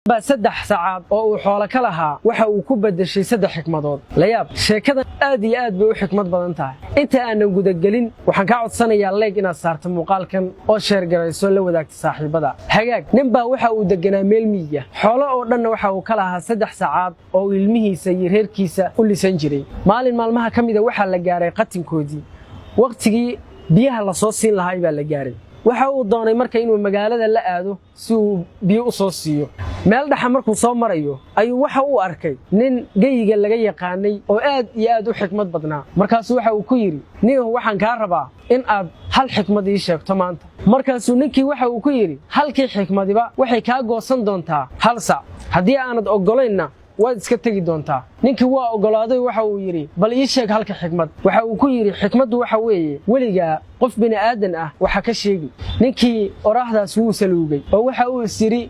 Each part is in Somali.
baa 3 saacaad oo uu xoolo ka lahaa waxa uu ku bedeshay 3 xikmadood la yaab sheekada aad iyo aad bay u xikmad badan tahay inta aan gudagelin waxaan ka codsanayaa like inaad saarto muuqaalkan oo share garayso la wadaagto saaxiibada hagaag ninbaa waxa uu deganaa meel miyiga xoolo oo dhan waxa uu ka lahaa 3 saacaad oo ilmihiisa iyo reerkiisa u lisan jiray maalin maalmaha kamida waxa la gaaray qatinkoodii waqtigii biyaha la soo siin lahaa baa la gaaray waxa uu doonay marka inuu magaalada la aado si uu biyo u soo siiyo meel dhaxa markuu soo marayo ayuu waxa uu arkay nin geeyiga laga yaqaanay oo aad iyo aad u xikmad badnaa markaas waxa uu ku yiri niyow waxaan ka rabaa in aad hal xikmad ii sheegto maanta markaas ninkii waxa uu ku yiri halkii xikmadiba waxay ka goosan doontaa hal saac hadii aanad ogolayna waad iska tagi doontaa ninkii waa ogolaaday waxa uu yiri bal ii sheeg halka xikmad waxa uu ku yiri xikmadu waxa weeye waliga qof bini aadan ah waxa ka sheegi ninkii oraahdaas wuu saluugay oo waxa uu isiri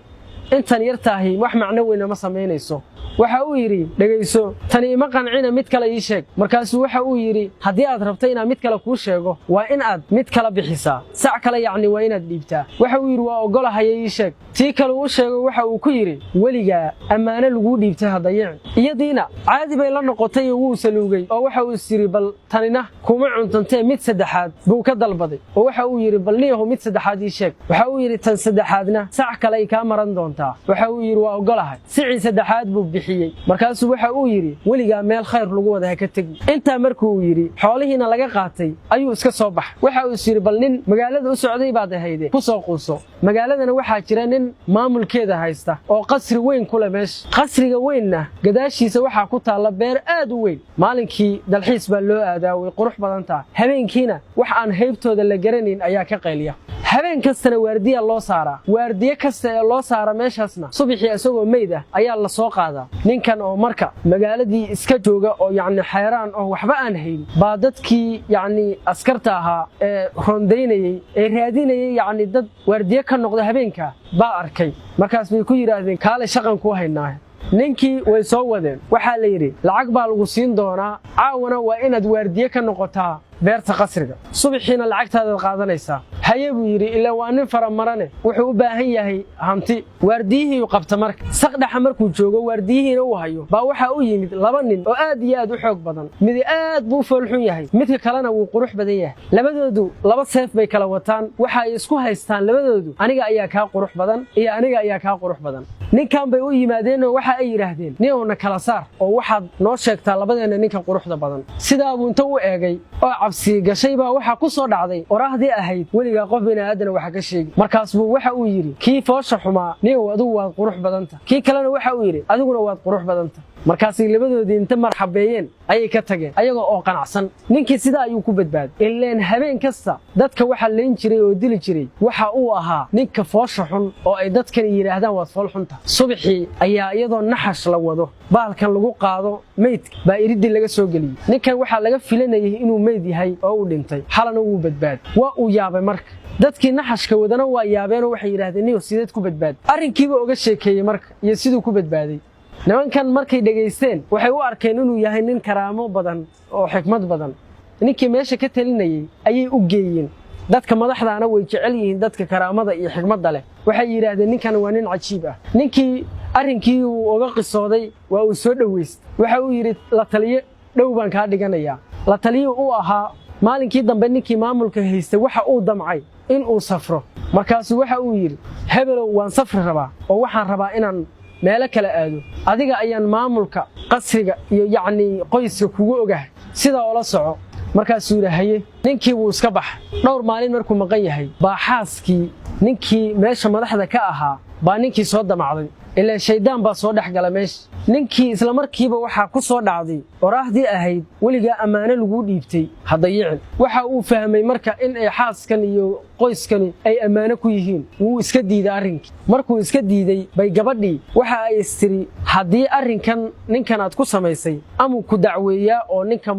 intan yartaahi wax macno weyn ma sameynayso waxa uu yiri dhageyso tani ima qancina mid kale ii sheeg markaas waxa uu yiri hadii aad rabto inaad mid kale ku sheego waa in aad mid kale bixisaa sac kale yacni waa inaad dhiibtaa waxa uu yiri waa ogolahay ii sheeg tii kale uu sheego waxa uu ku yiri waliga amaana lagu dhiibtay hadayeen iyadiina caadi bay la noqotay oo wuu saluugay oo waxa uu isiri bal tanina kuma cuntantee mid saddexaad buu ka dalbaday oo waxa uu yiri bal niyahow mid saddexaad ii sheeg waxa uu yiri tan saddexaadna sac kale ay ka maran doontaa waxa uu yiri waa ogolahay sicii saddexaad buu bixiyay markaas waxa uu yiri waliga meel khayr lagu wada ka tagi inta markuu yiri xoolihiina laga qaatay ayuu iska soo bax waxa uu yiri bal nin magaalada u socday baad ahayde ku soo quuso magaaladana waxa jira nin maamulkeeda haysta oo qasri weyn ku leemeesh qasriga weynna gadaashiisa waxa ku taala beer aad u weyn maalinkii dalxiis baa loo aadaaway qurux badan tahay habeenkiina wax aan heybtooda la garaneyn ayaa ka qayliya habeen kastana waardiya loo saaraa waardiye kasta ee loo saara meeshaasna subaxii asagoo meyd ah ayaa la soo qaadaa ninkan oo marka magaaladii iska jooga oo yacni xayraan oo waxba aan hayn baa dadkii yacni askarta ahaa ee rondaynayay ee raadinayay yacni dad waardiye ka noqda habeenka baa arkay markaas bay ku yiraahdeen kaale shaqan ku haynaa ninkii way soo wadeen waxa la yiri lacag baa lagu siin doonaa caawana waa inaad waardiye ka noqotaa beerta qasriga subaxiina lacagtaada qaadanaysaa haye buu yiri ilaa waa nin faramarane wuxuu u baahan yahay hanti waardiyihii qabta marka saqdhaxa markuu joogo waardiyihiina uu hayo baa waxa uu yimid laba nin oo aad iyo aad u xoog badan mid aad buu foolxun yahay midka kalena wuu qurux badan yahay labadoodu laba seef bay kala wataan waxa ay isku haystaan labadoodu aniga ayaa ka qurux badan iyo aniga ayaa ka qurux badan ninkan bay u yimaadeen oo waxa ay yiraahdeen niyoona kala saar oo waxaad noo sheegtaa labadeena ninka quruxda badan sidaa buu inta u eegay oo cabsi gashay baa waxa ku soo dhacday oraahdii ahayd waliga qof bini aadan waxa ka sheegi markaas buu waxa uu yiri kii foosha xumaa niyow adigu waad qurux badanta kii kalena waxa uu yiri adiguna waad qurux badanta markaas labadoodii inta marxabeeyeen ayay ka tageen ayaga oo qanacsan ninkii sida ayuu ku badbaaday ileen habeen kasta dadka waxa leen jiray oo dili jiray waxa uu ahaa ninka foosha xun oo ay dadkan yiraahdaan waad fool xunta subaxii ayaa iyadoo naxash la wado baalkan lagu qaado meydka baa iridii laga soo galiyay ninkan waxa laga filanayay inuu meyd yahay oo uu dhintay xalana uu badbaaday waa uu yaabay marka dadkii naxashka wadana waa yaabeen oo waxay yiraahdeen niyo sideed ku badbaad arrinkiiba uga sheekeeyay marka iyo sidoo ku badbaaday nimankan markay dhageysteen waxay u arkeen inuu yahay nin karaamo badan oo xikmad badan ninkii meesha ka talinayay ayay u geeyeen dadka madaxdaana way jecel yihiin dadka karaamada iyo xikmadda leh waxay yiraahdeen ninkan waa nin cajiib ah ninkii arrinkii uu uga qisooday waa uu soo dhaweystay waxa uu yiri la taliye dhow baan ka dhiganayaa la taliye uu ahaa maalinkii dambe ninkii maamulka haystay waxa uu damcay in uu safro markaas waxa uu yiri hebelow waan safri rabaa oo waxaan rabaa inaan meelo kala aado adiga ayaan maamulka qasriga iyo yacni qoyska kugu ogahay sida oo la soco markaas uu yiraahday ninkii wuu iska bax dhowr maalin markuu maqan yahay baa xaaskii ninkii meesha madaxda ka ahaa baa ninkii soo damacday ilaa shaydaan baa soo dhaxgala meesha ninkii isla markiiba waxa ku soo dhacday oraahdii ahayd waliga amaana lagu dhiibtay hadayeen waxa uu fahmay marka in ay xaaskan iyo qoyskani ay amaana ku yihiin wuu iska diiday arrinkii markuu iska diiday bay gabadhii waxa ay istiri hadii arrinkan ninkan aad ku samaysay ama ku dacweeyaa oo ninka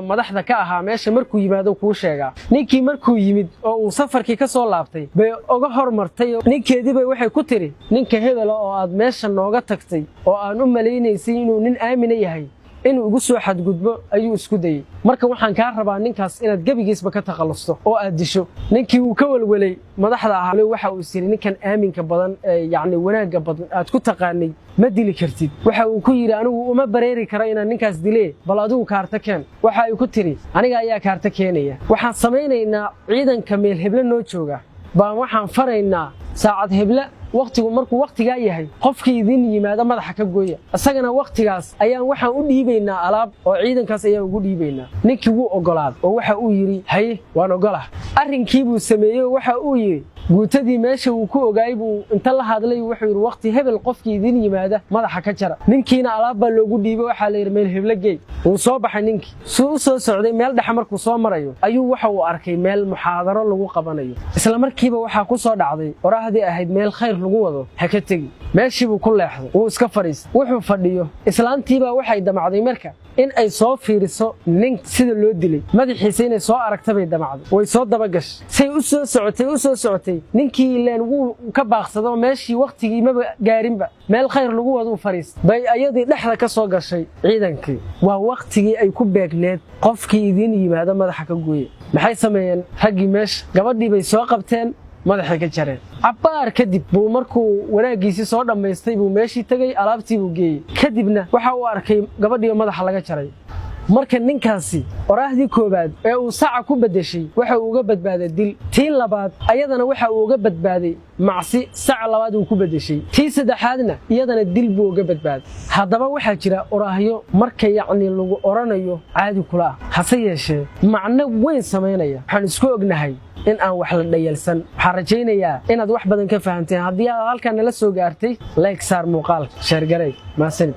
madaxda ka ahaa meesha markuu yimaado ku sheegaa ninkii markuu yimid oo uu safarkii ka soo laabtay bay uga hormartay ninkeedii bay waxay ku tiri ninka hebel oo aad meesha nooga tagtay oo aan u maleynaysay inuu nin aamin yahay inuu igu soo xadgudbo ayuu isku dayay marka waxaan kaa rabaa ninkaas inaad gabigiisba ka takhalusto oo aad disho ninkii uu ka walwalay madaxda ahaa waxa uu siri ninkan aaminka badan yacni wanaagga badan aad ku taqaanay ma dili kartid waxa uu ku yiri anigu uma bareeri karo inaan ninkaas dilee bal adigu kaarta keen waxa ay ku tiri aniga ayaa kaarta keenaya waxaan samaynaynaa ciidanka meel hebla noo jooga baan waxaan faraynaa saacad hebla waqtigu markuu waqtiga yahay qofkii idin yimaada madaxa ka gooya asagana waqtigaas ayaan waxaan u dhiibaynaa alaab oo ciidankaas ayaan ugu dhiibaynaa ninkii wuu ogolaaday oo waxa uu yiri hay waan ogolahay arrinkii buu sameeyay waxa uu yiri guutadii meesha uu ku ogaay buu inta la hadlay wuxuu yiri waqti hebel qofkii idin yimaada madaxa ka jara ninkiina alaab baa loogu dhiibay waxa la yiri meel hebla geey uu soo baxay ninkii soo socday meel dhex markuu soo marayo ayuu waxa uu arkay meel muxaadaro lagu qabanayo isla markiiba waxa ku soo dhacday qoraahdii ahayd meel khayr lagu wado ha ka tagi meeshii buu ku leexday uu iska fariistay wuxuu fadhiyo islaantiiba waxay damacday marka in ay soo fiiriso nin sida loo dilay madaxiisa inay soo aragtay bay damacday way soo daba gashay say u soo socotay ninkii ileen wuu ka baaqsado meeshii waqtigii ma gaarinba meel khayr lagu wado fariistay bay ayadii dhexda ka soo gashay ciidankii waa waqtigii ay ku beegneed qofkii idin yimaado madaxa ka gooyay maxay sameeyeen raggii meesha gabadhii bay soo qabteen madaxa ka jareen cabbaar kadib buu markuu wanaagiisii soo dhammaystay buu meeshii tagay alaabtii buu geeyey kadibna waxa uu arkay gabadhii madaxa laga jaray marka ninkaasi qoraahdii koobaad ee uu saca ku bedeshay waxa uu uga badbaaday dil tii labaad ayadana waxa uu uga badbaaday macsi saca labaad uu ku bedeshay tii saddexaadna iyadana dil buu uga badbaaday haddaba waxaa jira oraahyo marka yacni lagu oranayo caadi kula ah hase yeeshee macno weyn samaynaya waxaan isku ognahay in aan wax la dhayalsan waxaan rajaynayaa inaad wax badan ka fahanteen haddii aad halkan nala soo gaartay like saar muuqaalka sheer garay maasanid